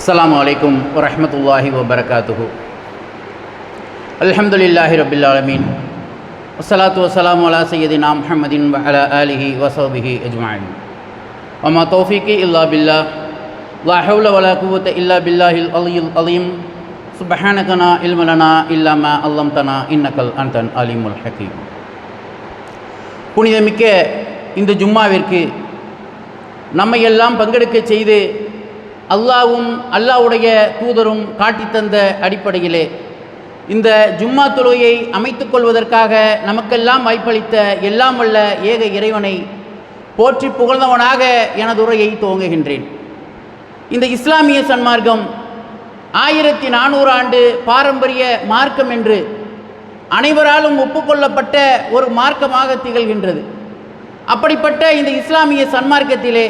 அஸ்ஸலாமு அலைக்கும் வரஹ்மத்துல்லாஹி வபரகாத்துஹு. அல்ஹம்துலில்லாஹி ரப்பில் ஆலமீன். வஸ்ஸலாத்து வஸ்ஸலாமு அலா சய்யிதினா முஹம்மதின் வ அலா ஆலிஹி வஸஹ்பிஹி அஜ்மஈன். வமா தௌஃபீகி இல்லா பில்லாஹ் லா ஹவ்ல வலா குவத்த இல்லா பில்லாஹில் அலியுல் அலீம். சுப்ஹானக லா இல்ம லனா இல்லா மா அல்லம்தனா இன்னகல் அன்தல் அலீமுல் ஹகீம். புனிதமிக்க இந்த ஜும்மாவிற்கு நம்மை எல்லாம் பங்கெடுக்க செய்து அல்லாஹ்வும் அல்லாஹ்வுடைய தூதரும் காட்டித்தந்த அடிப்படையிலே இந்த ஜும்மா தொழுகையை அமைத்துக் கொள்வதற்காக நமக்கெல்லாம் வாய்ப்பளித்த எல்லாம் வல்ல ஏக இறைவனை போற்றி புகழ்ந்தவனாக எனது உரையை துவங்குகின்றேன். இந்த இஸ்லாமிய சன்மார்க்கம் 1400 ஆண்டு பாரம்பரிய மார்க்கம் என்று அனைவராலும் ஒப்புக்கொள்ளப்பட்ட ஒரு மார்க்கமாக திகழ்கின்றது. அப்படிப்பட்ட இந்த இஸ்லாமிய சன்மார்க்கத்திலே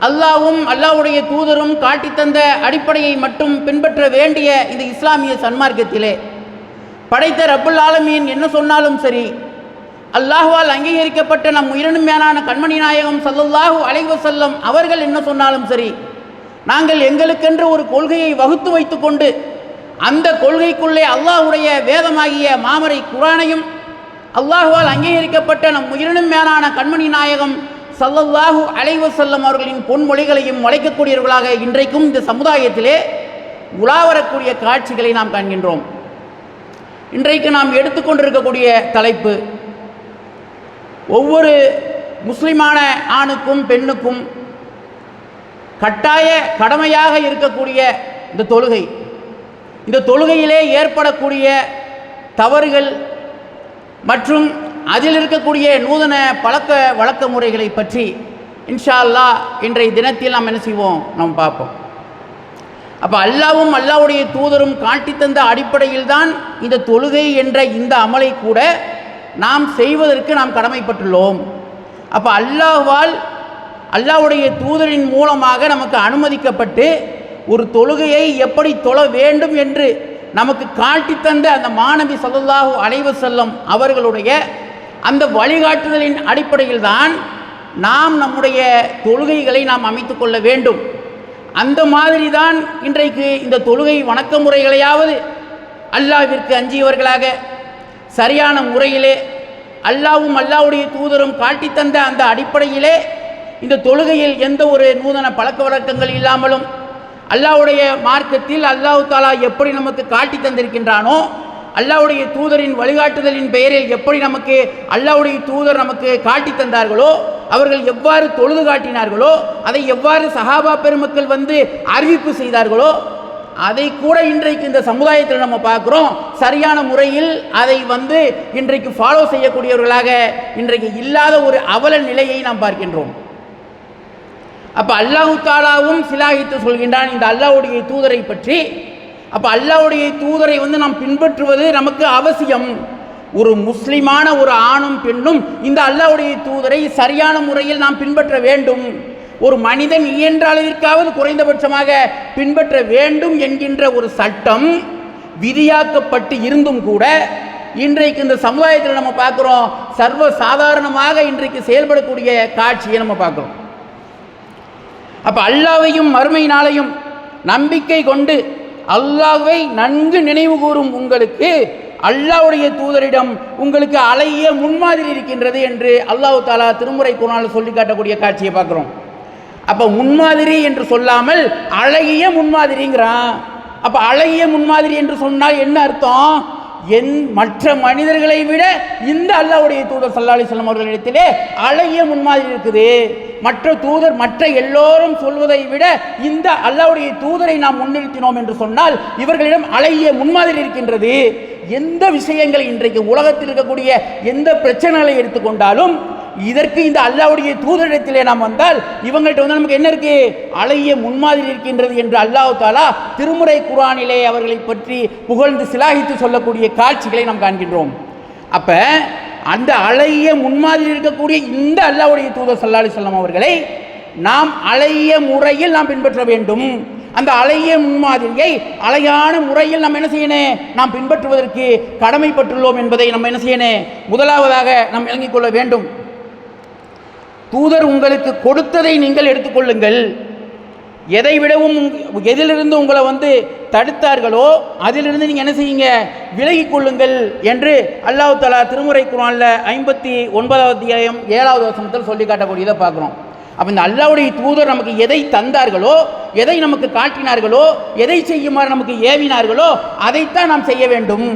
அல்லாஹ்வும் அல்லாஹ்வுடைய தூதரும் காட்டித்தந்த அடிப்படையை மட்டும் பின்பற்ற வேண்டிய இந்த இஸ்லாமிய சன்மார்க்கத்திலே படைத்த ரப்புல் ஆலமீன் என்ன சொன்னாலும் சரி, அல்லாஹ்வால் அங்கீகரிக்கப்பட்ட நம் உயிரினும் மேலான கண்மணி நாயகம் ஸல்லல்லாஹு அலைஹி வஸல்லம் அவர்கள் என்ன சொன்னாலும் சரி, நாங்கள் எங்களுக்கென்று ஒரு கொள்கையை வகுத்து வைத்து கொண்டு அந்த கொள்கைக்குள்ளே அல்லாஹ்வுடைய வேதமாகிய மாமரை குர்ஆனையும் அல்லாஹ்வால் அங்கீகரிக்கப்பட்ட நம் உயிரினும் மேலான கண்மணி நாயகம் ஸல்லல்லாஹு அலைஹி வஸல்லம் அவர்களின் பொன்மொழிகளையும் வளைக்கக்கூடியவர்களாக இன்றைக்கும் இந்த சமுதாயத்திலே உலாவரக்கூடிய காட்சிகளை நாம் காண்கின்றோம். இன்றைக்கு நாம் எடுத்துக்கொண்டிருக்கக்கூடிய தலைப்பு, ஒவ்வொரு முஸ்லிமான ஆணுக்கும் பெண்ணுக்கும் கட்டாய கடமையாக இருக்கக்கூடிய இந்த தொழுகை, இந்த தொழுகையிலே ஏற்படக்கூடிய தவறுகள் மற்றும் அதில் இருக்கக்கூடிய நூதன பழக்க வழக்க முறைகளை பற்றி இன்ஷா அல்லாஹ் இன்றைய தினத்தில் நாம் என்ன செய்வோம், நாம் பார்ப்போம். அப்போ அல்லாஹ்வும் அல்லாஹ்வுடைய தூதரும் காட்டித்தந்த அடிப்படையில் தான் இந்த தொழுகை என்ற இந்த அமலை கூட நாம் செய்வதற்கு நாம் கடமைப்பட்டுள்ளோம். அப்போ அல்லாஹ்வால் அல்லாஹ்வுடைய தூதரின் மூலமாக நமக்கு அனுமதிக்கப்பட்டு ஒரு தொழுகையை எப்படி தொழ வேண்டும் என்று நமக்கு காட்டித்தந்த அந்த மாநபி ஸல்லல்லாஹு அலைஹி வஸல்லம் அவர்களுடைய அந்த வழிகாட்டுதலின் அடிப்படையில் தான் நாம் நம்முடைய தொழுகைகளை நாம் அமைத்து கொள்ள வேண்டும். அந்த மாதிரி தான் இன்றைக்கு இந்த தொழுகை வணக்க முறைகளையாவது அல்லாஹ்விற்கு அஞ்சியவர்களாக சரியான முறையிலே அல்லாஹ்வும் அல்லாஹ்வுடைய தூதரும் காட்டித்தந்த அந்த அடிப்படையிலே இந்த தொழுகையில் எந்த ஒரு நூதன பழக்க வழக்கங்கள் இல்லாமலும் அல்லாஹ்வுடைய மார்க்கத்தில் அல்லாஹ் தஆலா எப்படி நமக்கு காட்டி தந்திருக்கின்றானோ, அல்லாஹ்வுடைய தூதரின் வழிகாட்டுதலின் பெயரில் எப்படி நமக்கு அல்லாஹ்வுடைய தூதர் நமக்கு காட்டி தந்தார்களோ, அவர்கள் எவ்வாறு தொழுது காட்டினார்களோ, அதை எவ்வாறு சஹாபா பெருமக்கள் வந்து அறிவிப்பு செய்தார்களோ, அதை கூட இன்றைக்கு இந்த சமுதாயத்தில் நம்ம பார்க்குறோம். சரியான முறையில் அதை வந்து இன்றைக்கு ஃபாலோ செய்யக்கூடியவர்களாக இன்றைக்கு இல்லாத ஒரு அவல நிலையை நாம் பார்க்கின்றோம். அப்போ அல்லாஹ் தஆலாவும் சிலாகித்து சொல்கின்றான் இந்த அல்லாஹ்வுடைய தூதரை பற்றி. அப்போ அல்லாஹ்வுடைய தூதரை வந்து நாம் பின்பற்றுவது நமக்கு அவசியம். ஒரு முஸ்லிமான ஒரு ஆணும் பெண்ணும் இந்த அல்லாஹ்வுடைய தூதரை சரியான முறையில் நாம் பின்பற்ற வேண்டும். ஒரு மனிதன் இயன்ற அளவிற்காவது குறைந்தபட்சமாக பின்பற்ற வேண்டும் என்கின்ற ஒரு சட்டம் விதியாக்கப்பட்டு இருந்தும் கூட இன்றைக்கு இந்த சமுதாயத்தில் நம்ம பார்க்குறோம், சர்வ சாதாரணமாக இன்றைக்கு செயல்படக்கூடிய காட்சியை நம்ம பார்க்குறோம். அப்போ அல்லாஹ்வையும் மறுமை நாளையும் நம்பிக்கை கொண்டு அல்லாஹ்வை நன்கு நினைவு கூறும் உங்களுக்கு அல்லாஹ்வுடைய தூதரிடம் உங்களுக்கு அழகிய முன்மாதிரி இருக்கின்றது என்று அல்லாஹ் தஆலா திருமுறை குர்ஆனில் சொல்லி காட்டக்கூடிய காட்சியை பார்க்குறோம். அப்போ முன்மாதிரி என்று சொல்லாமல் அழகிய முன்மாதிரிங்கிறான். அப்போ அழகிய முன்மாதிரி என்று சொன்னால் என்ன அர்த்தம்? மற்ற மனிதர்களை விட இந்த அல்லாஹ்வுடைய தூதர் ஸல்லல்லாஹு அலைஹி வஸல்லம் அவர்களிடத்திலே அழகிய முன்மாதிரி இருக்குது. மற்ற எல்லோரும் சொல்வதை விட இந்த அல்லாஹ்வுடைய தூதரை நாம் முன்னிறுத்தினோம் என்று சொன்னால் இவர்களிடம் அழகிய முன்மாதிரி இருக்கின்றது. எந்த விஷயங்களை இன்றைக்கு உலகத்தில் இருக்கக்கூடிய எந்த பிரச்சனைகளை எடுத்துக்கொண்டாலும் இதற்கு இந்த அல்லாஹ்வுடைய தூதரிடத்திலே நாம் வந்தால் இவங்கள்ட்ட வந்து நமக்கு என்ன இருக்கு, அழகிய முன்மாதிரி இருக்கின்றது என்று அல்லாஹ் தஆலா திருமுறை குர்ஆனிலே அவர்களை பற்றி புகழ்ந்து சிலாகித்து சொல்லக்கூடிய காட்சிகளை நாம் காண்கின்றோம். அப்ப அந்த அழகிய முன்மாதிரி இருக்கக்கூடிய இந்த அல்லாஹ்வுடைய தூதர் ஸல்லல்லாஹு அலைஹி வஸல்லம் அவர்களை நாம் அழகிய முறையில் நாம் பின்பற்ற வேண்டும். அந்த அழகிய முன்மாதிரியை அழகான முறையில் நாம் என்ன செய்யணும், நாம் பின்பற்றுவதற்கு கடமைப்பட்டுள்ளோம் என்பதை நம்ம என்ன செய்யணும், முதலாவதாக நாம் விளங்கிக் கொள்ள வேண்டும். தூதர் உங்களுக்கு கொடுத்ததை நீங்கள் எடுத்துக்கொள்ளுங்கள். எதை விடவும் எதிலிருந்து உங்களை வந்து தடுத்தார்களோ அதிலிருந்து நீங்கள் என்ன செய்யுங்க, விலகி கொள்ளுங்கள் என்று அல்லாஹ் தஆலா திருமுறை குர்ஆனில் 59வது அத்தியாயம் 7வது வசனத்தில் சொல்லி காட்டக்கூடியதை பார்க்குறோம். அப்போ இந்த அல்லாஹ்வுடைய தூதர் நமக்கு எதை தந்தார்களோ, எதை நமக்கு காட்டினார்களோ, எதை செய்யுமாறு நமக்கு ஏவினார்களோ அதைத்தான் நாம் செய்ய வேண்டும்.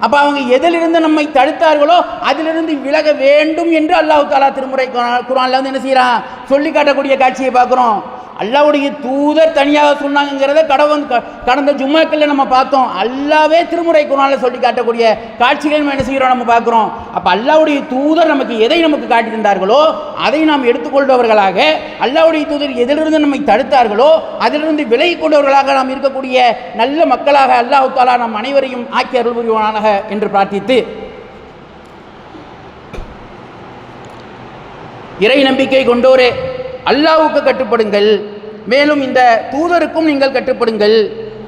அப்போ அவங்க எதிலிருந்து நம்மை தடுத்தார்களோ அதிலிருந்து விலக வேண்டும் என்று அல்லாஹ் தஆலா திருமுறை குர்ஆனில் வந்து என்ன செய்கிறான், சொல்லி காட்டக்கூடிய காட்சியை பார்க்குறோம். அல்லாஹ்வுடைய தூதர் தனியாக சொன்னாங்கிறத கடந்த ஜும்மாக்களில் நம்ம பார்த்தோம். அல்லாவே திருமுறை குர்ஆனில் சொல்லி காட்டக்கூடிய காட்சிகள் என்ன செய்கிறோம், நம்ம பார்க்குறோம். அப்போ அல்லாஹ்வுடைய தூதர் நமக்கு காட்டி தந்தார்களோ அதை நாம் எடுத்துக்கொள்பவர்களாக, அல்லாஹ்வுடைய தூதர் எதிலிருந்து நம்மை தடுத்தார்களோ அதிலிருந்து விலகி கொண்டவர்களாக நாம் இருக்கக்கூடிய நல்ல மக்களாக அல்லாஹ் தஆலா நம் அனைவரையும் ஆக்கி அருள் புரிவானாக என்று பிரார்த்தித்து, இறை நம்பிக்கை கொண்டோரே, அல்லாஹ்வுக்கு கட்டுப்படுங்கள், மேலும் இந்த தூதருக்கும் நீங்கள் கட்டுப்படுங்கள்,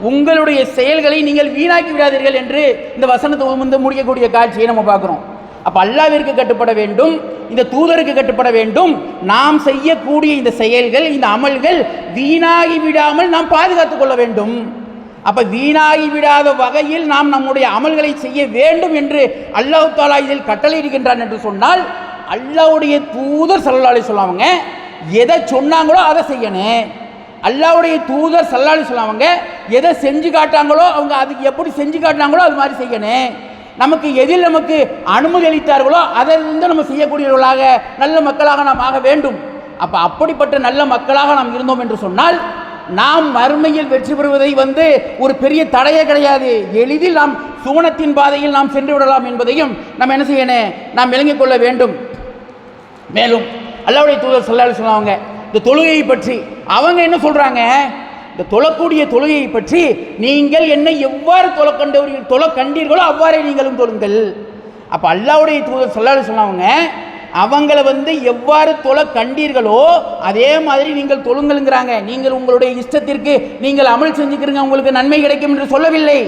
உங்களுடைய செயல்களை நீங்கள் வீணாக்கி விடாதீர்கள் என்று இந்த வசனத்தை வந்து முடிக்கக்கூடிய காட்சியை நம்ம பார்க்குறோம். அப்போ அல்லாஹ்விற்கு கட்டுப்பட வேண்டும், இந்த தூதருக்கு கட்டுப்பட வேண்டும். நாம் செய்யக்கூடிய இந்த செயல்கள், இந்த அமல்கள் வீணாகி விடாமல் நாம் பாதுகாத்துக் கொள்ள வேண்டும். அப்போ வீணாகி விடாத வகையில் நாம் நம்முடைய அமல்களை செய்ய வேண்டும் என்று அல்லாஹ் தஆலா இதில் கட்டளையிடுகின்றான் என்று சொன்னால், அல்லாஹ்வுடைய தூதர் ஸல்லல்லாஹு அலைஹி வஸல்லம் எதை சொன்னாங்களோ அதை செய்யணும். அல்லாஹ்வுடைய தூதர் ஸல்லல்லாஹு அலைஹி வஸல்லம் எதை செஞ்சு காட்டாங்களோ அவங்க அதுக்கு எப்படி செஞ்சு காட்டினாங்களோ அது மாதிரி செய்யணும். நமக்கு எதில் நமக்கு அனுமதி அளித்தார்களோ அதிலிருந்து நம்ம செய்யக்கூடியவர்களாக நல்ல மக்களாக நாம் ஆக வேண்டும். அப்போ அப்படிப்பட்ட நல்ல மக்களாக நாம் இருந்தோம் என்று சொன்னால் நாம் மறுமையில் வெற்றி பெறுவதை வந்து ஒரு பெரிய தடையே கிடையாது. எளிதில் நாம் சுவனத்தின் பாதையில் நாம் சென்று விடலாம் என்பதையும் நம்ம என்ன செய்யணும், நாம் விளங்கிக் கொள்ள வேண்டும். மேலும் அல்லாஹ்வுடைய தூதர் ஸல்லல்லாஹு அலைஹி வஸல்லம் இந்த தொழுகையை பற்றி அவங்க என்ன சொல்கிறாங்க, இந்த தொழக்கூடிய தொழுகையை பற்றி நீங்கள் என்னை எவ்வாறு தொழ கண்டீர்களோ அவ்வாறே நீங்களும் தொழுங்கள். அப்போ அல்லாஹ்வுடைய தூதர் ஸல்லல்லாஹு அலைஹி வஸல்லம் அவங்களை வந்து எவ்வாறு தொழ கண்டீர்களோ அதே மாதிரி நீங்கள் தொழுங்கள்ங்கிறாங்க. நீங்கள் உங்களுடைய இஷ்டத்திற்கு நீங்கள் அமல் செஞ்சுக்கிறீங்க, உங்களுக்கு நன்மை கிடைக்கும் என்று சொல்லவில்லை.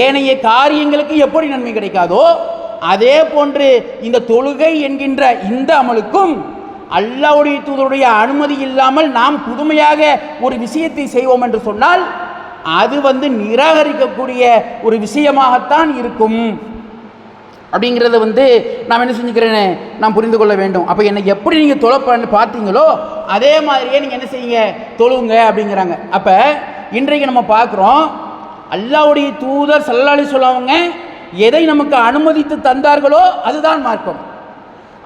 ஏனைய காரியங்களுக்கு எப்படி நன்மை கிடைக்காதோ அதே போன்று இந்த தொழுகை என்கின்ற இந்த அமலுக்கும் அல்லாஹ்வுடைய தூதருடைய அனுமதி இல்லாமல் நாம் புதுமையாக ஒரு விஷயத்தை செய்வோம் என்று சொன்னால் அது வந்து நிராகரிக்கக்கூடிய ஒரு விஷயமாகத்தான் இருக்கும். அப்படிங்கிறத வந்து நாம் என்ன செஞ்சுக்கிறேன்னு நாம் புரிந்து கொள்ள வேண்டும். அப்போ என்னை எப்படி நீங்கள் தொழ பார்த்தீங்களோ அதே மாதிரியே நீங்கள் என்ன செய்யுங்க, தொழுங்க அப்படிங்கிறாங்க. அப்போ இன்றைக்கு நம்ம பார்க்குறோம், அல்லாஹ்வுடைய தூதர் ஸல்லல்லாஹு அலைஹி வஸல்லம் எதை நமக்கு அனுமதித்து தந்தார்களோ அதுதான் மார்க்கம்.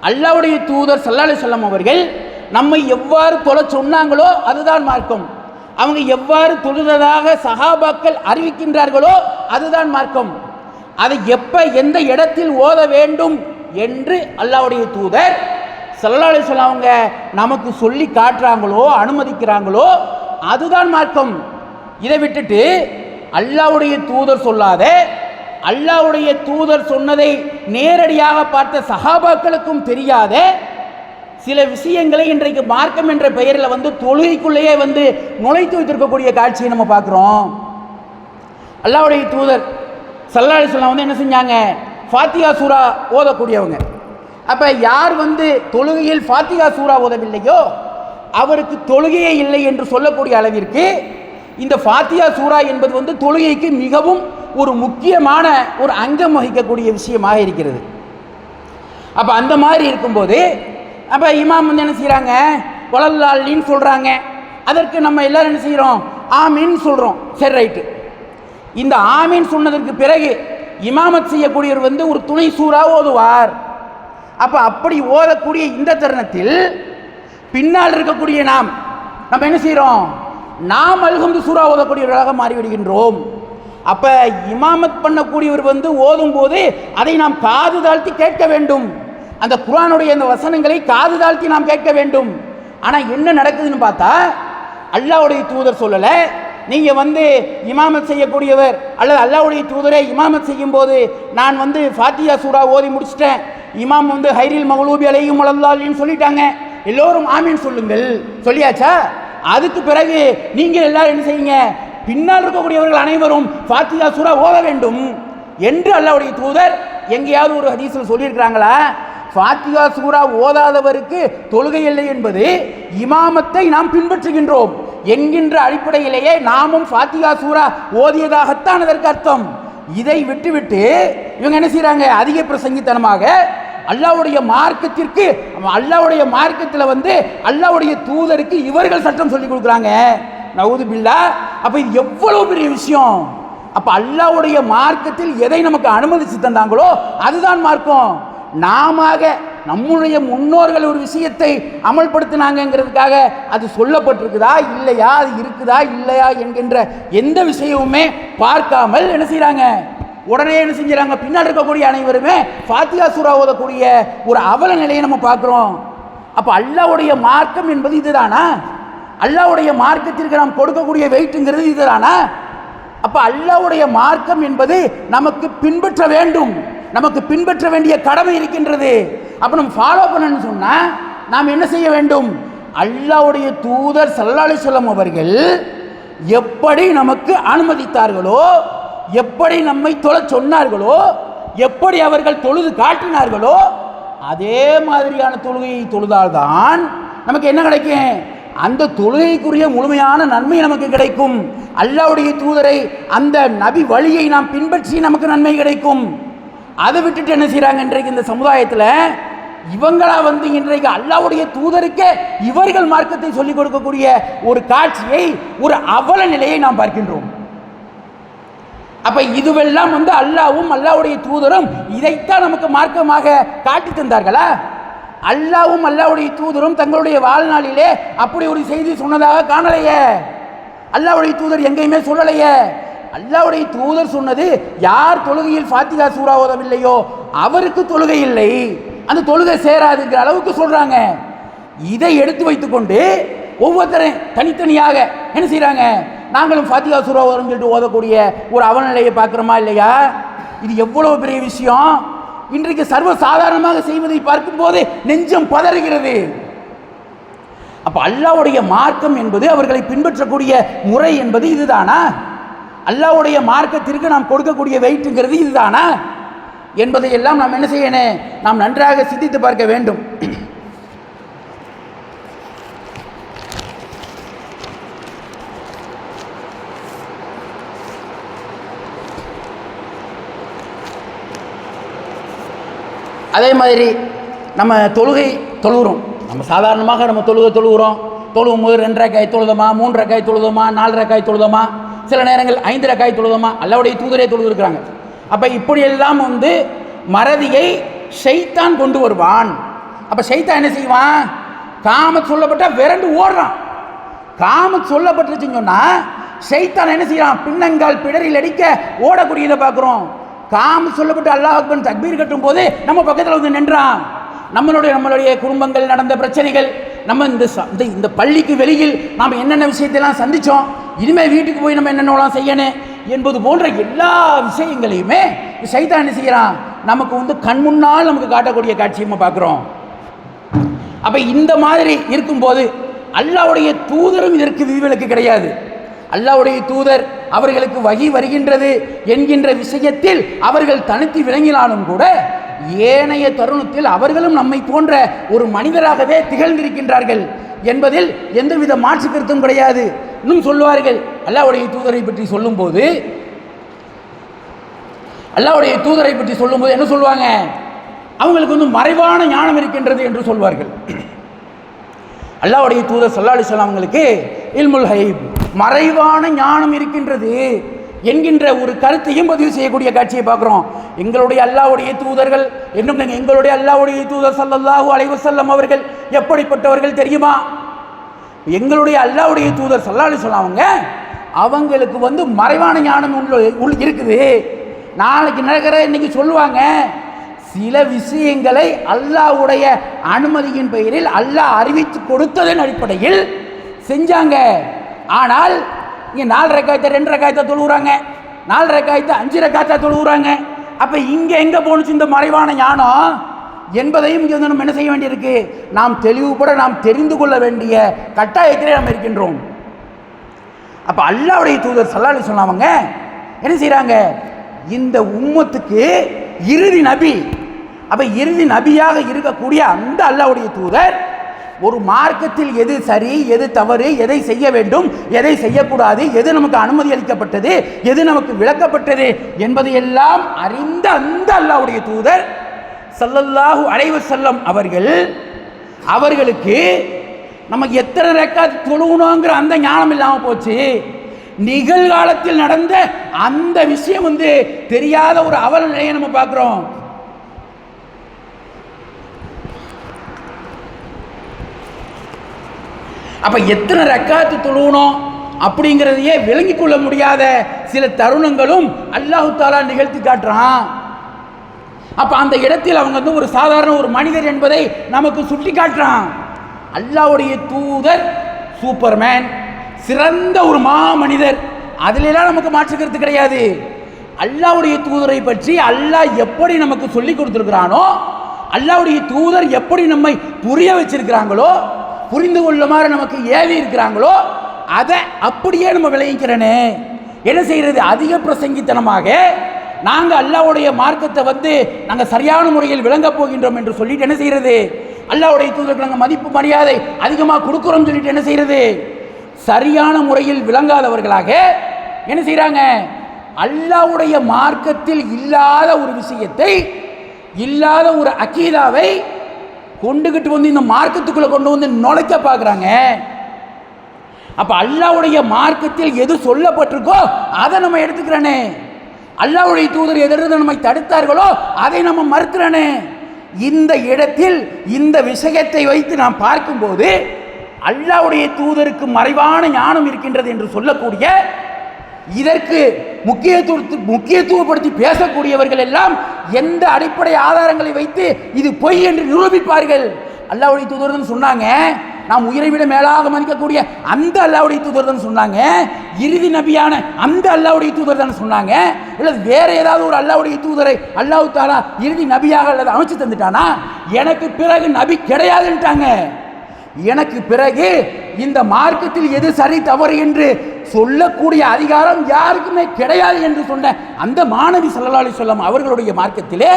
அல்லாஹ்வுடைய தூதர் ஸல்லல்லாஹு அலைஹி வஸல்லம் அவர்கள் நம்மை எவ்வாறு தொழ சொன்னாங்களோ அதுதான் மார்க்கம். அவங்க எவ்வாறு தொழுததாக சஹாபாக்கள் அறிவிக்கின்றார்களோ அதுதான் மார்க்கம். அதை எப்போ எந்த இடத்தில் ஓத வேண்டும் என்று அல்லாஹ்வுடைய தூதர் ஸல்லல்லாஹு அலைஹி வஸல்லம் அவங்க நமக்கு சொல்லி காட்டுறாங்களோ அனுமதிக்கிறாங்களோ அதுதான் மார்க்கம். இதை விட்டுட்டு அல்லாஹ்வுடைய தூதர் சொல்லாத, அல்லாஹ்வுடைய தூதர் சொன்னதை நேரடியாக பார்த்த சஹாபாக்களுக்கும் தெரியாத சில விஷயங்களை இன்றைக்கு மார்க்கம் என்ற பெயரில் வந்து தொழுகைக்குள்ளேயே வந்து நுழைத்து வைத்திருக்கக்கூடிய காட்சியை நம்ம பார்க்குறோம். அல்லாஹ்வுடைய தூதர் ஸல்லல்லாஹு அலைஹி வஸல்லம் வந்து என்ன செஞ்சாங்க, ஃபாத்திஹா சூரா ஓதக்கூடியவங்க. அப்போ யார் வந்து தொழுகையில் ஃபாத்திஹா சூரா ஓதவில்லையோ அவருக்கு தொழுகையே இல்லை என்று சொல்லக்கூடிய அளவிற்கு இந்த ஃபாத்திஹா சூரா என்பது வந்து தொழுகைக்கு மிகவும் ஒரு முக்கியமான ஒரு அங்கம் வகிக்கக்கூடிய விஷயமாக இருக்கிறது. அப்போ அந்த மாதிரி இருக்கும்போது அப்போ இமாம் வந்து என்ன செய்கிறாங்க, வலல்லாலின்னு சொல்கிறாங்க. அதற்கு நம்ம எல்லோரும் என்ன செய்கிறோம், ஆமீன் சொல்கிறோம். சரி, ரைட்டு. இந்த ஆமீன் சொன்னதற்கு பிறகு இமாமத் செய்யக்கூடியவர் வந்து ஒரு துணை சூறா ஓதுவார். அப்போ அப்படி ஓதக்கூடிய இந்த தருணத்தில் பின்னால் இருக்கக்கூடிய நம்ம என்ன செய்கிறோம், நாம் அல்ஹம்து சூறா ஓதக்கூடியவர்களாக மாறிவிடுகின்றோம். அப்போ இமாமத் பண்ணக்கூடியவர் வந்து ஓதும்போது அதை நாம் காது தாழ்த்தி கேட்க வேண்டும். அந்த குர்ஆனுடைய அந்த வசனங்களை காது தாழ்த்தி நாம் கேட்க வேண்டும். ஆனால் என்ன நடக்குதுன்னு பார்த்தா அல்லாஹ்வுடைய தூதர் சொல்லலை, நீங்கள் வந்து இமாமத் செய்யக்கூடியவர் அல்லது அல்லாஹ்வுடைய தூதரை இமாமத் செய்யும்போது நான் வந்து ஃபாத்திஹா சூரா ஓதி முடிச்சிட்டேன், இமாம் வந்து ஹைரில் மக்லூபி அலைஹிம் வலல்லாலின்னு சொல்லிட்டாங்க, எல்லோரும் ஆமீன் சொல்லுங்கள், சொல்லியாச்சா? அதுக்கு பிறகு நீங்கள் எல்லாரும் என்ன செய்யுங்க, பின்னால் இருக்கக்கூடியவர்கள் அனைவரும் ஃபாத்திஹா சூரா ஓத வேண்டும் என்று அல்லாஹ்வுடைய தூதர் எங்கேயாவது ஒரு ஹதீஸில் சொல்லியிருக்கிறாங்களா? ஃபாத்திஹா சூரா ஓதாதவருக்கு தொழுகை இல்லை என்பது இமாமத்தை நாம் பின்பற்றுகின்றோம். என்கின்ற அடிப்படையிலேயே நாமும் ஃபாத்திஹா சூரா ஓதியதாகத்தான் அதற்கு அர்த்தம். இதை விட்டுவிட்டு இவங்க என்ன செய்யறாங்க? அதிக பிரசங்கித்தனமாக அல்லாஹ்வுடைய மார்க்கத்திற்கு, அல்லாஹ்வுடைய மார்க்கத்தில் அல்லாஹ்வுடைய தூதருக்கு இவர்கள் சட்டம் சொல்லி கொடுக்குறாங்க. நவுது பில்லா. அப்ப இது எவ்வளவு பெரிய விஷயம்! அப்ப அல்லாஹ்வுடைய மார்க்கத்தில் எதை நமக்கு அனுமதிச்சு தந்தாங்களோ அதுதான் மார்க்கம். நாம நம்முடைய முன்னோர்கள் ஒரு விஷயத்தை அமல்படுத்தினாங்கிறதுக்காக அது சொல்லப்பட்டிருக்குதா இல்லையா, அது இருக்குதா இல்லையா என்கின்ற எந்த விஷயமுமே பார்க்காமல் என்ன செய்யறாங்க? உடனே என்ன செஞ்சுறாங்க? பின்னாடி இருக்கக்கூடிய அனைவருமே ஃபாத்திஹா சூரா ஓதக்கூடிய ஒரு அவல நிலையை நம்ம பார்க்கிறோம். அப்ப அல்லாஹ்வுடைய மார்க்கம் என்பது இதுதானா? அல்லாஹ்வுடைய மார்க்கத்திற்கு நாம் கொடுக்கக்கூடிய வெயிட்டுங்கிறது இதுதானா? அப்ப அல்லாஹ்வுடைய மார்க்கம் என்பது நமக்கு பின்பற்ற வேண்டும், நமக்கு பின்பற்ற வேண்டிய கடமை இருக்கின்றது. அப்ப நம்ம ஃபாலோ பண்ணணும்னு சொன்னா நாம் என்ன செய்ய வேண்டும்? அல்லாஹ்வுடைய தூதர் ஸல்லல்லாஹு அலைஹி வஸல்லம் அவர்கள் எப்படி நமக்கு அனுமதித்தார்களோ, எப்படி நம்மை தொழ சொன்னார்களோ, எப்படி அவர்கள் தொழுது காட்டினார்களோ அதே மாதிரியான தொழுகையை தொழுதால்தான் நமக்கு என்ன கிடைக்கும்? அந்த தொழுகைக்குரிய முழுமையான நன்மை நமக்கு கிடைக்கும். அல்லாஹ்வுடைய தூதரை, அந்த நபி வழியை நாம் பின்பற்றி நமக்கு நன்மை கிடைக்கும். அதை விட்டுட்டு என்ன செய்யறாங்க? இன்றைக்கு இந்த சமுதாயத்தில் இவங்களா இன்றைக்கு அல்லாஹ்வுடைய தூதருக்கே இவர்கள் மார்க்கத்தை சொல்லிக் கொடுக்கக்கூடிய ஒரு காட்சியை, ஒரு அவல நிலையை நாம் பார்க்கின்றோம். அப்ப இதுவெல்லாம் அல்லாஹ்வும் அல்லாஹ்வுடைய தூதரும் இதைத்தான் நமக்கு மார்க்கமாக காட்டி தந்தார்களா? அல்லாஹ்வும் அல்லாஹ்வுடைய தூதரும் தங்களுடைய வாழ்நாளிலே அப்படி ஒரு செய்தி சொன்னதாக காணலையே. அல்லாஹ்வுடைய தூதர் எங்கேயுமே சொல்லலையே. அல்லாஹ்வுடைய தூதர் சொன்னது, யார் தொழுகையில் ஃபாத்திஹா சூரா ஓதவில்லையோ அவருக்கு தொழுகை இல்லை, அந்த தொழுகை சேராதுங்கிற அளவுக்கு சொல்றாங்க. இதை எடுத்து வைத்துக்கொண்டு ஒவ்வொருத்தரும் தனித்தனியாக என்ன செய்யறாங்க? நாங்களும் ஃபாத்திஹா சூரா ஓதுறோம்னு சொல்லிட்டு ஓதக்கூடிய ஒரு அவலநிலையை பார்க்கிறோமா இல்லையா? இது எவ்வளவு பெரிய விஷயம்! இன்றைக்கு சர்வ சாதாரணமாக செய்வதை பார்க்கும் போது நெஞ்சம் பதறுகிறது. அப்ப அல்லாஹ்வுடைய மார்க்கம் என்பது, அவர்களை பின்பற்றக்கூடிய முறை என்பது இதுதானா? அல்லாஹ்வுடைய மார்க்கத்திற்கு நாம் கொடுக்கக்கூடிய வெயிட்டுங்கிறது இதுதானா என்பதை எல்லாம் நாம் என்ன செய்யணும்? நாம் நன்றாக சிந்தித்து பார்க்க வேண்டும். அதே மாதிரி நம்ம தொழுகை தொழுகிறோம். நம்ம சாதாரணமாக நம்ம தொழுகிறோம். தொழுகும் போது 2 ரக்காய் தொழுதோமா, 3 ரக்காய் தொழுதோமா, 4 ரக்காய் தொழுதோமா, சில நேரங்கள் 5 ரக்காய் தொழுதோமா, அல்லாஹ்வுடைய தூதரே தொழுதுருக்கிறாங்க. அப்போ இப்படியெல்லாம் மறதியை ஷைத்தான் கொண்டு வருவான். அப்போ ஷைத்தான் என்ன செய்வான்? காமத் சொல்லப்பட்டால் விரண்டு ஓடுறான். காமத் சொல்லப்பட்டுருச்சுன்னு சொன்னால் ஷைத்தான் என்ன செய்யறான்? பின்னங்கால் பிடரில் அடிக்க ஓடக்கூடியதை பார்க்குறோம். காமத் சொல்லப்பட்டு அல்லாஹ் அக்பர் தக்பீர் கட்டும் போது நம்ம பக்கத்தில் நின்றான். நம்மளுடைய குடும்பங்கள் நடந்த பிரச்சனைகள், நம்ம இந்த பள்ளிக்கு வெளியில் நாம் என்னென்ன விஷயத்தெல்லாம் சந்தித்தோம், இனிமேல் வீட்டுக்கு போய் நம்ம என்னென்னலாம் செய்யணும் என்பது போன்ற எல்லா விஷயங்களையுமே ஷைத்தான் என்ன செய்யறான்? நமக்கு கண் முன்னால் நமக்கு காட்டக்கூடிய காட்சியை பார்க்குறோம். அப்போ இந்த மாதிரி இருக்கும்போது அல்லாஹ்வுடைய தூதரும் இதற்கு விதிவிலக்கு கிடையாது. அல்லாஹ்வுடைய தூதர் அவர்களுக்கு வகி வருகின்றது என்கின்ற விஷயத்தில் அவர்கள் தனித்து விளங்கினாலும் கூட ஏனைய தருணத்தில் அவர்களும் நம்மை போன்ற ஒரு மனிதராகவே திகழ்ந்திருக்கின்றார்கள் என்பதில் எந்தவித மாற்று கருத்தும் கிடையாது. இன்னும் சொல்லுவார்கள், அல்லாஹ்வுடைய தூதரை பற்றி சொல்லும்போது என்ன சொல்லுவாங்க? அவங்களுக்கு மறைவான ஞானம் இருக்கின்றது என்று சொல்வார்கள். அல்லாஹ்வுடைய தூதர் ஸல்லல்லாஹு அலைஹி வஸல்லம் அவங்களுக்கு இல்முல் ஹைப், மறைவான ஞானம் இருக்கின்றது என்கின்ற ஒரு கருத்தையும் பதிவு செய்யக்கூடிய காட்சியை பார்க்குறோம். எங்களுடைய அல்லாஹ்வுடைய தூதர்கள், எங்களுடைய அல்லாஹ்வுடைய தூதர் ஸல்லல்லாஹு அலைஹி வஸல்லம் அவர்கள் எப்படிப்பட்டவர்கள் தெரியுமா? எங்களுடைய அல்லாஹ்வுடைய தூதர் ஸல்லல்லாஹு அலைஹி வஸல்லம் அவங்களுக்கு மறைவான ஞானம் இருக்குது. நாளைக்கு நடக்கிற இன்னைக்கு சொல்லுவாங்க, சில விஷயங்களை அல்லாஹ்வுடைய அனுமதியின் பெயரில் அல்லாஹ் அறிவித்து கொடுத்ததன் அடிப்படையில் செஞ்சாங்க. ஆனால் இங்கே 4 ரக்காயத்தை 2 ரக்காயத்தை தொழுகிறாங்க, 4 ரக்காயத்தை 5 ரக்காயத்தை தொழுகிறாங்க. அப்போ இங்கே எங்கே போணுச்சு இந்த மறைவான ஞானம் என்பதையும் இங்கே நம்ம என்ன செய்ய வேண்டியிருக்கு? நாம் தெளிவுபட நாம் தெரிந்து கொள்ள வேண்டிய கட்டாயத்திலே நாம் இருக்கின்றோம். அப்போ அல்லாஹ்வுடைய தூதர் ஸல்லல்லாஹு அலைஹி வஸல்லம் அவங்க என்ன செய்கிறாங்க? இந்த உம்மத்துக்கு இறுதி நபி. அப்போ இறுதி நபியாக இருக்கக்கூடிய அந்த அல்லாஹ்வுடைய தூதர் ஒரு மார்க்கத்தில் எது சரி, எது தவறு, எதை செய்ய வேண்டும், எதை செய்யக்கூடாது, எது நமக்கு அனுமதி அளிக்கப்பட்டது, எது நமக்கு விளக்கப்பட்டது என்பதையெல்லாம் அறிந்த அந்த அல்லாஹ்வுடைய தூதர் ஸல்லல்லாஹு அலைஹி வஸல்லம் அவர்களுக்கு நமக்கு எத்தனை ரக்காத் தொழுகணுங்கிற அந்த ஞானம் இல்லாமல் போச்சு. நிகழ்காலத்தில் நடந்த அந்த விஷயம் தெரியாத ஒரு அவல நிலையை நம்ம பார்க்கிறோம். அப்ப எத்தனை ரக்காத்து தொழுகணும் அப்படிங்கிறதையே விளங்கிக் கொள்ள முடியாத சில தருணங்களும் அல்லாஹ் தஆலா நிகழ்த்தி காட்டுறான். அப்ப அந்த இடத்தில் அவங்க ஒரு சாதாரண ஒரு மனிதர் என்பதை நமக்கு சுட்டி காட்டுறான். அல்லாஹ்வுடைய தூதர் சூப்பர்மேன், சிறந்த ஒரு மாமனிதர், அதிலெல்லாம் நமக்கு மாற்றுக்கிறது கிடையாது. அல்லாஹ்வுடைய தூதரை பற்றி அல்லாஹ் எப்படி நமக்கு சொல்லி கொடுத்திருக்கிறானோ, அல்லாஹ்வுடைய தூதர் எப்படி நம்மை புரிய வச்சிருக்கிறாங்களோ, புரிந்து கொள்ளுமாறு நமக்கு ஏவி இருக்கிறாங்களோ, அதை அப்படியே நம்ம விளைவிக்கிறனே. என்ன செய்யறது? அதிக பிரசங்கித்தனமாக நாங்கள் அல்லாஹ்வுடைய மார்க்கத்தை நாங்கள் சரியான முறையில் விளங்கப் போகின்றோம் என்று சொல்லிட்டு என்ன செய்யறது? அல்லாஹ்வுடைய தூதருக்கு நாங்கள் மதிப்பு மரியாதை அதிகமாக கொடுக்குறோம் சொல்லிட்டு என்ன செய்யறது? சரியான முறையில் விளங்காதவர்களாக என்ன செய்யறாங்க? அல்லாஹ்வுடைய மார்க்கத்தில் இல்லாத ஒரு விஷயத்தை, இல்லாத ஒரு அகீதாவை கொண்டுகிட்டு இந்த மார்க்கத்துக்குள்ள கொண்டு நுழைக்க பார்க்குறாங்க. அப்ப அல்லாஹ்வுடைய மார்க்கத்தில் எது சொல்லப்பட்டிருக்கோ அதை நம்ம எடுத்துக்கிறனே, அல்லாஹ்வுடைய தூதர் எதிர்த்து நம்மை தடுத்தார்களோ அதை நம்ம மறுக்கிறனே. இந்த இடத்தில் இந்த விஷயத்தை வைத்து நாம் பார்க்கும்போது அல்லாஹ்வுடைய தூதருக்கு மறைவான ஞானம் இருக்கின்றது என்று சொல்லக்கூடிய, இதற்கு முக்கியத்துவப்படுத்தி பேசக்கூடியவர்கள் எல்லாம் எந்த அடிப்படை ஆதாரங்களை வைத்து இது பொய் என்று நிரூபிப்பார்கள்? அல்லாஹ்வுடைய தூதர் தான் சொன்னாங்க, நாம் உயிரை விட மேலாக மதிக்கக்கூடிய அந்த அல்லாஹ்வுடைய தூதர் தான் சொன்னாங்க, இறுதி நபியான அந்த அல்லாஹ்வுடைய தூதர் தான் சொன்னாங்க, இல்லை வேற ஏதாவது ஒரு அல்லாஹ்வுடைய தூதரை அல்லாஹ் தஆலா இறுதி நபியாக அல்லது அமைச்சு தந்துட்டானா எனக்கு பிறகு நபி கிடையாதுன்ட்டாங்க. எனக்கு பிறகு இந்த மார்க்கத்தில் எது சரி தவறு என்று சொல்லக்கூடிய அதிகாரம் யாருக்குமே கிடையாது என்று சொன்ன அந்த மாணவி ஸல்லல்லாஹு அலைஹி வஸல்லம் அவர்களுடைய மார்க்கத்திலே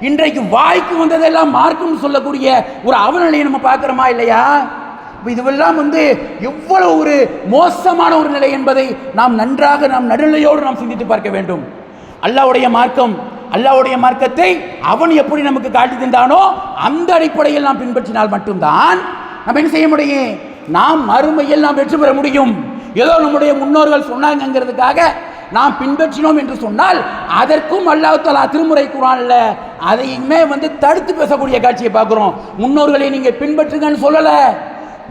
இன்றைக்கு வாய்க்கு வந்ததெல்லாம் மார்க்கம் சொல்லக்கூடிய ஒரு அவநிலையை நம்ம பார்க்கிறோமா இல்லையா? இதுவெல்லாம் எவ்வளவு ஒரு மோசமான ஒரு நிலை என்பதை நாம் நன்றாக நடுநிலையோடு நாம் சிந்தித்து பார்க்க வேண்டும். அல்லாஹ்வுடைய மார்க்கம், அல்லாஹ்வுடைய மார்க்கத்தை அவன் எப்படி நமக்கு காட்டி தந்தானோ அந்த அடிப்படையில் நாம் பின்பற்றினால் மட்டும்தான் நம்ம என்ன செய்ய முடியும்? நாம் மறுமையில் நாம் வெற்றி பெற முடியும். ஏதோ நம்முடைய முன்னோர்கள் சொன்னாங்கிறதுக்காக நாம் பின்பற்றினோம் என்று சொன்னால் அதற்கும் அல்லாஹ் தஆலா திருமுறை குர்ஆன்ல அதையுமே தடுத்து பேசக்கூடிய காட்சியை பார்க்கிறோம். முன்னோர்களை நீங்க பின்பற்றுங்கன்னு சொல்லல.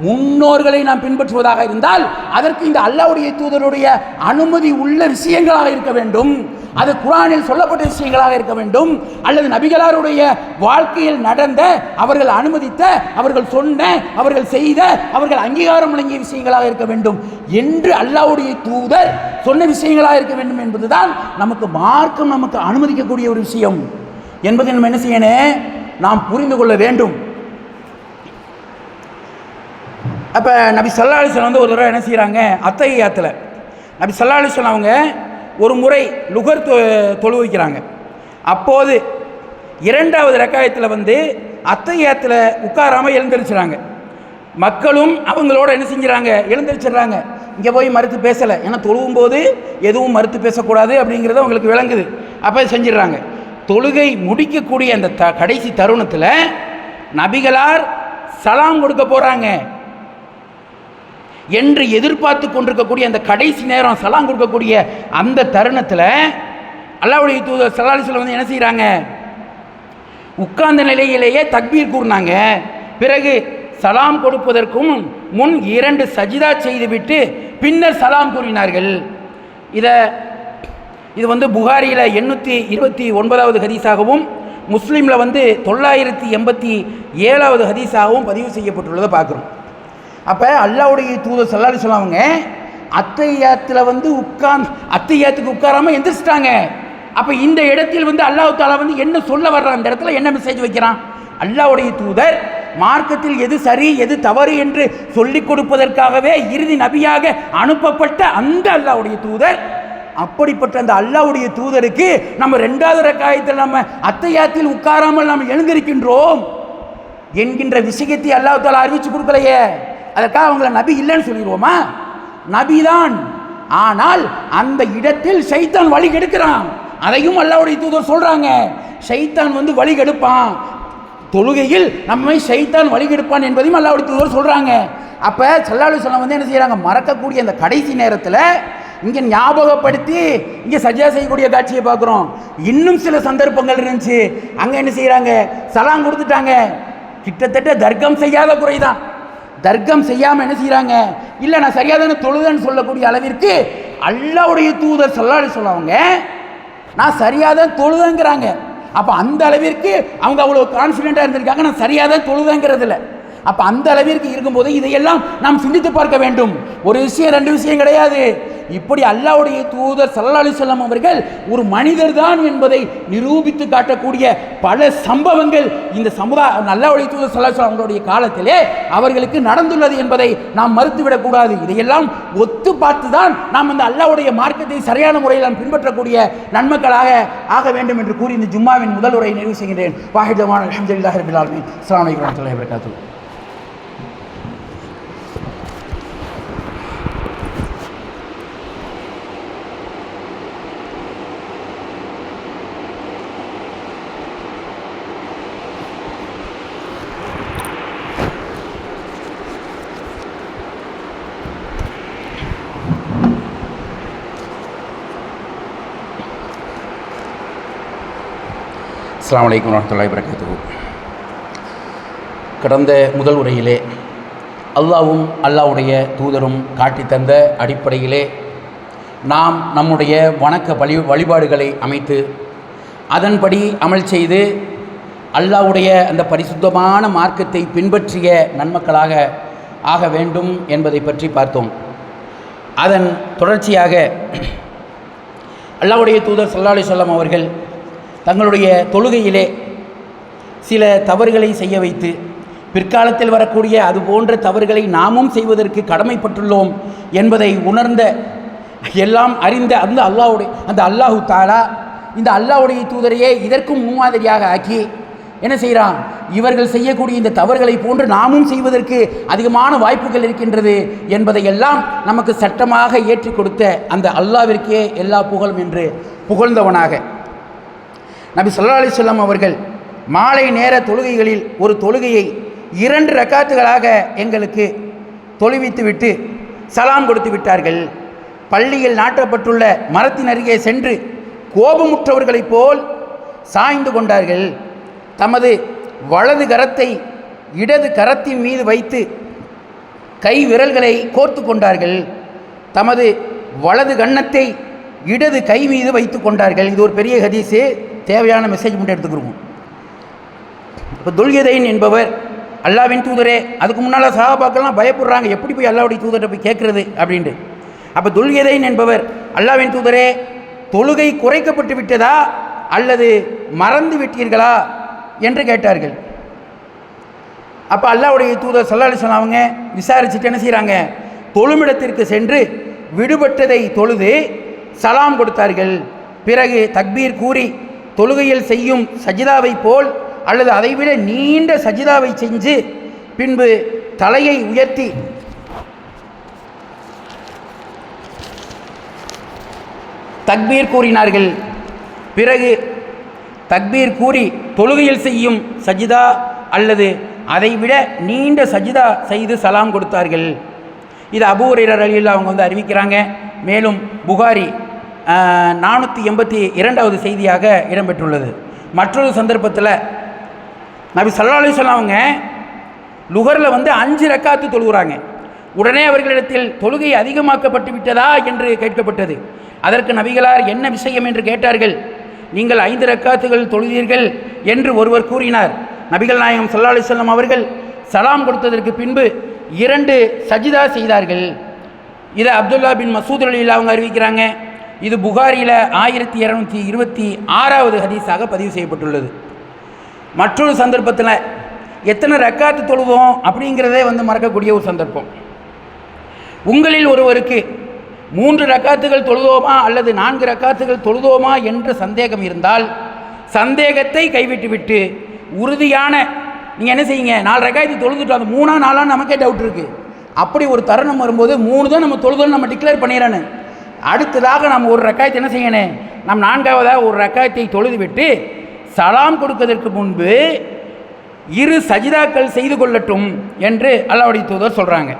முன்னோர்களை நாம் பின்பற்றுவதாக இருந்தால் அதற்கு இந்த அல்லாஹ்வுடைய தூதருடைய அனுமதி உள்ள விஷயங்களாக இருக்க வேண்டும், அது குர்ஆனில் சொல்லப்பட்ட விஷயங்களாக இருக்க வேண்டும், அல்லது நபிகளாருடைய வாழ்க்கையில் நடந்த, அவர்கள் அனுமதித்த, அவர்கள் சொன்ன, அவர்கள் செய்த, அவர்கள் அங்கீகாரம் வழங்கிய விஷயங்களாக இருக்க வேண்டும் என்று அல்லாஹ்வுடைய தூதர் சொன்ன விஷயங்களாக இருக்க வேண்டும் என்பதுதான் நமக்கு மார்க்கம் நமக்கு அனுமதிக்கக்கூடிய ஒரு விஷயம் என்பதை நம்ம என்ன செய்யணும்? நாம் புரிந்து கொள்ள வேண்டும். அப்போ நபி ஸல்லல்லாஹு அலைஹி வஸல்லம் ஒரு தடவை என்ன செய்கிறாங்க? அத்தஹியாத்தில் நபி ஸல்லல்லாஹு அலைஹி வஸல்லம் அவங்க ஒரு முறை லுகர் தொழு வைக்கிறாங்க. அப்போது இரண்டாவது ரக்காயத்தில் அத்தஹியாத்தில் உட்காராமல் எழுந்திரிச்சுறாங்க. மக்களும் அவங்களோட என்ன செஞ்சுறாங்க? எழுந்திரிச்சிடுறாங்க. இங்கே போய் மறுத்து பேசலை, ஏன்னா தொழுவும் போது எதுவும் மறுத்து பேசக்கூடாது அப்படிங்கிறது அவங்களுக்கு விளங்குது. அப்போ செஞ்சிடறாங்க. தொழுகை முடிக்கக்கூடிய அந்த கடைசி தருணத்தில் நபிகளார் சலாம் கொடுக்க போகிறாங்க என்று எதிர்பார்த்து கொண்டிருக்கக்கூடிய அந்த கடைசி நேரம், சலாம் கொடுக்கக்கூடிய அந்த தருணத்தில் அல்லாஹ்வுடைய தூதர் ஸல்லல்லாஹு அலைஹி வஸல்லம் என்ன செய்கிறாங்க? உட்கார்ந்த நிலையிலேயே தக்பீர் கூறினாங்க. பிறகு சலாம் கொடுப்பதற்கும் முன் 2 சஜிதா செய்துவிட்டு பின்னர் சலாம் கூறினார்கள். இது புகாரியில் 829வது ஹதீஸாகவும் முஸ்லீமில் 987வது ஹதீஸாகவும் பதிவு செய்யப்பட்டுள்ளதை பார்க்குறோம். அப்போ அல்லாஹ்வுடைய தூதர் ஸல்லல்லாஹு அலைஹி வஸல்லம் அவங்க அத்தஹியாத்தில் அத்தஹியாத்துக்கு உட்காராமல் எந்திரிச்சிட்டாங்க. அப்போ இந்த இடத்தில் அல்லாஹ் தஆலா என்ன சொல்ல வர்றான்? அந்த இடத்துல என்ன மெசேஜ் வைக்கிறான்? அல்லாஹ்வுடைய தூதர் மார்க்கத்தில் எது சரி எது தவறு என்று சொல்லிக் கொடுப்பதற்காகவே இறுதி நபியாக அனுப்பப்பட்ட அந்த அல்லாஹ்வுடைய தூதர், அப்படிப்பட்ட அந்த அல்லாஹ்வுடைய தூதருக்கு நம்ம 2வது ரக்காயத்தில் நம்ம அத்தஹியாத்தில் உட்காராமல் நாம் எழுந்திருக்கின்றோம். என்கின்ற விஷயத்தை அல்லாஹ் தஆலா அறிவிச்சு கொடுக்கலையே. அதற்காக அவங்கள நபி இல்லைன்னு சொல்லிடுவோமா? நபிதான். ஆனால் அந்த இடத்தில் ஷைத்தான் வழி கெடுக்கிறான். அதையும் அல்லாஹ்வுடைய தூதர் சொல்றாங்க. ஷைத்தான் வந்து வழி கெடுப்பான், தொழுகையில் நம்மை ஷைத்தான் வழி கெடுப்பான் என்பதையும் அல்லாஹ்வுடைய தூதர் சொல்றாங்க. அப்ப ஸல்லல்லாஹு அலைஹி வஸல்லம் வந்து என்ன செய்யறாங்க? மறக்கக்கூடிய அந்த கடைசி நேரத்தில் இங்கே ஞாபகப்படுத்தி இங்கே சஜ்ஜா செய்யக்கூடிய காட்சியை பார்க்குறோம். இன்னும் சில சந்தர்ப்பங்கள் இருந்துச்சு, அங்கே என்ன செய்கிறாங்க? சலாம் கொடுத்துட்டாங்க. கிட்டத்தட்ட தர்க்கம் செய்யாத குறைதான். தர்க்கம் செய்யாமல் என்ன செய்கிறாங்க? இல்லை நான் சரியாக தானே தொழுதன்னு சொல்லக்கூடிய அளவிற்கு அல்லாஹ்வுடைய தூதர் ஸல்லல்லாஹு அலைஹி வஸல்லம் அவங்க நான் சரியாக தான் தொழுதங்கிறாங்க. அப்போ அந்த அளவிற்கு அவங்க அவ்வளோ கான்ஃபிடென்ட்டாக இருந்திருக்காங்க, நான் சரியாக தான் தொழுதங்கிறதில்ல. அப்போ அந்த அளவிற்கு இருக்கும்போது இதையெல்லாம் நாம் சிந்தித்து பார்க்க வேண்டும். ஒரு விஷயம் ரெண்டு விஷயம் கிடையாது. இப்படி அல்லாஹ்வுடைய தூதர் ஸல்லல்லாஹு அலைஹி வஸல்லம் அவர்கள் ஒரு மனிதர் தான் என்பதை நிரூபித்து காட்டக்கூடிய பல சம்பவங்கள் இந்த சமுதாய அல்லாஹ்வுடைய தூதர் ஸல்லல்லாஹு அலைஹி வஸல்லம் அவர்களுடைய காலத்திலே அவர்களுக்கு நடந்துள்ளது என்பதை நாம் மறுத்துவிடக்கூடாது. இதையெல்லாம் ஒத்து பார்த்து தான் நாம் இந்த அல்லாஹ்வுடைய மார்க்கத்தை சரியான முறையில் நாம் பின்பற்றக்கூடிய நன்மக்களாக ஆக வேண்டும் என்று கூறி இந்த ஜும்மாவின் முதல் உரையை நிறைவு செய்கின்றேன். வாஹிதமான அல்ஹம்துலில்லாஹி ரப்பில் ஆலமீன். அஸ்ஸலாமு அலைக்கும் வரஹ்மத்துல்லாஹி வபரகாத்துஹு. அஸ்ஸலாமு அலைக்கும் வரஹ்மத்துல்லாஹி வபரகாத்துஹு. கடந்த முதல் உரையிலே அல்லாஹ்வும் அல்லாஹ்வுடைய தூதரும் காட்டி தந்த அடிப்படையிலே நாம் நம்முடைய வணக்க வழிபாடுகளை அமைத்து அதன்படி அமல் செய்து அல்லாஹ்வுடைய அந்த பரிசுத்தமான மார்க்கத்தை பின்பற்றிய நன்மக்களாக ஆக வேண்டும் என்பதை பற்றி பார்த்தோம். அதன் தொடர்ச்சியாக அல்லாஹ்வுடைய தூதர் ஸல்லல்லாஹு அலைஹி வஸல்லம் அவர்கள் தங்களுடைய தொழுகையிலே சில தவறுகளை செய்ய வைத்து பிற்காலத்தில் வரக்கூடிய அது போன்ற தவறுகளை நாமும் செய்வதற்கு கடமைப்பட்டுள்ளோம் என்பதை உணர்ந்த எல்லாம் அறிந்த அந்த அல்லாஹு தஆலா இந்த அல்லாஹ்வுடைய தூதரையே இதற்கும் முன்மாதிரியாக ஆக்கி என்ன செய்கிறான்? இவர்கள் செய்யக்கூடிய இந்த தவறுகளை போன்று நாமும் செய்வதற்கு அதிகமான வாய்ப்புகள் இருக்கின்றது என்பதையெல்லாம் நமக்கு சட்டமாக ஏற்றி கொடுத்த அந்த அல்லாஹ்விற்கே எல்லா புகழும் என்று புகழ்ந்தவனாக நபி ஸல்லல்லாஹு அலைஹி வஸல்லம் அவர்கள் மாலை நேர தொழுகைகளில் ஒரு தொழுகையை 2 ரக்காத்துகளாக எங்களுக்கு தொழுவித்துவிட்டு சலாம் கொடுத்து விட்டார்கள். பள்ளியில் நாட்டப்பட்டுள்ள மரத்தின் அருகே சென்று கோபமுற்றவர்களைப் போல் சாய்ந்து கொண்டார்கள். தமது வலது கரத்தை இடது கரத்தின் மீது வைத்து கை விரல்களை கோர்த்து கொண்டார்கள். தமது வலது கன்னத்தை இடது கை மீது வைத்து கொண்டார்கள். இது ஒரு பெரிய ஹதீஸு, தேவையான மெசேஜ் மட்டும் எடுத்துக்கிறோம். இப்போ துல்யதைன் என்பவர் அல்லாஹ்வின் தூதரே, அதுக்கு முன்னால் சஹாபாக்கள்லாம் பயப்படுறாங்க, எப்படி போய் அல்லாஹ்வுடைய தூதரை போய் கேட்குறது அப்படின்ட்டு. அப்போ துல்யதைன் என்பவர் அல்லாஹ்வின் தூதரே, தொழுகை குறைக்கப்பட்டு விட்டதா அல்லது மறந்து விட்டீர்களா என்று கேட்டார்கள். அப்போ அல்லாஹ்வுடைய தூதர் ஸல்லல்லாஹு அலைஹி வஸல்லம் அவங்க விசாரிச்சுட்டு என்ன செய்கிறாங்க? தொழுமிடத்திற்கு சென்று விடுபட்டதை தொழுது சலாம் கொடுத்தார்கள். பிறகு தக்பீர் கூறி தொழுகையில் செய்யும் சஜிதாவை போல் அல்லது அதைவிட நீண்ட சஜிதாவை செஞ்சு பின்பு தலையை உயர்த்தி தக்பீர் கூறினார்கள். பிறகு தக்பீர் கூறி தொழுகையில் செய்யும் சஜிதா அல்லது அதைவிட நீண்ட சஜிதா செய்து சலாம் கொடுத்தார்கள். இது அபூ ஹுரைரா ரலியல்லாஹு அவங்க வந்து அறிவிக்கிறாங்க. மேலும் புகாரி 482வது செய்தியாக இடம்பெற்றுள்ளது. மற்றொரு சந்தர்ப்பத்தில் நபி ஸல்லல்லாஹு அலைஹி வஸல்லம் அவங்க லுகரில் வந்து 5 ரக்காத்து தொழுகிறாங்க. உடனே அவர்களிடத்தில் தொழுகை அதிகமாக்கப்பட்டு விட்டதா என்று கேட்கப்பட்டது. அதற்கு நபிகளார் என்ன விஷயம் என்று கேட்டார்கள். நீங்கள் 5 ரக்காத்துகள் தொழுதீர்கள் என்று ஒருவர் கூறினார். நபிகள் நாயகம் ஸல்லல்லாஹு அலைஹி வஸல்லம் அவர்கள் சலாம் கொடுத்ததற்கு பின்பு 2 சஜிதா செய்தார்கள். இதை அப்துல்லா பின் மசூத் ரலியல்லாஹு அவங்க அறிவிக்கிறாங்க. இது புகாரியில் 1226வது ஹதீஸாக பதிவு செய்யப்பட்டுள்ளது. மற்றொரு சந்தர்ப்பத்தில் எத்தனை ரக்காத்து தொழுவோம் அப்படிங்கிறதே வந்து மறக்கக்கூடிய ஒரு சந்தர்ப்பம். உங்களில் ஒருவருக்கு 3 ரக்காத்துகள் தொழுதோமா அல்லது 4 ரக்காத்துகள் தொழுதோமா என்ற சந்தேகம் இருந்தால் சந்தேகத்தை கைவிட்டுவிட்டு உறுதியான நீங்கள் என்ன செய்யுங்க, 4 ரக்காயத்து தொழுதுட்டு அது 3ஆ 4ஆன்னு நமக்கே டவுட் இருக்குது. அப்படி ஒரு தருணம் வரும்போது 3 தான் நம்ம தொழுதுன்னு நம்ம டிக்ளேர் பண்ணிடுறேன்னு. அடுத்ததாக நம்ம ஒரு ரக்காயத்தை என்ன செய்யணும், நம்ம 4ஆவதாக ஒரு ரக்காயத்தை தொழுது விட்டு சலாம் கொடுப்பதற்கு முன்பு 2 சஜிதாக்கள் செய்து கொள்ளட்டும் என்று அல்லாஹ்வுடைய தூதர் சொல்கிறாங்க.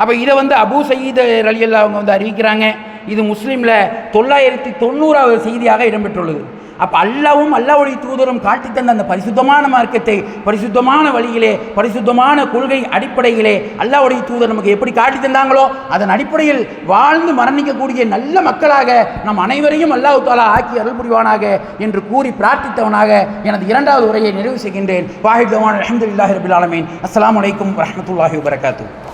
அப்போ இதை அபூ சயீத் ரலியல்லாஹு அவங்க அறிவிக்கிறாங்க. இது முஸ்லீமில் 990வது செய்தியாக இடம்பெற்றுள்ளது. அப்போ அல்லாவும் அல்லாஹ்வுடைய தூதரும் காட்டி தந்த அந்த பரிசுத்தமான மார்க்கத்தை பரிசுத்தமான வழியிலே பரிசுத்தமான கொள்கை அடிப்படையிலே அல்லாஹ்வுடைய தூதர் நமக்கு எப்படி காட்டி தந்தாங்களோ அதன் அடிப்படையில் வாழ்ந்து மரணிக்கக்கூடிய நல்ல மக்களாக நம் அனைவரையும் அல்லாஹ் தஆலா ஆக்கி அருள் புரிவானாக என்று கூறி பிரார்த்தித்தவனாக எனது 2வது உரையை நிறைவு செய்கின்றேன். வாஹித் தவான் அல்ஹம்துலில்லாஹி ரப்பில் ஆலமீன். அஸ்ஸலாமு அலைக்கும் வரஹ்மத்துல்லாஹி வபரகாத்துஹு.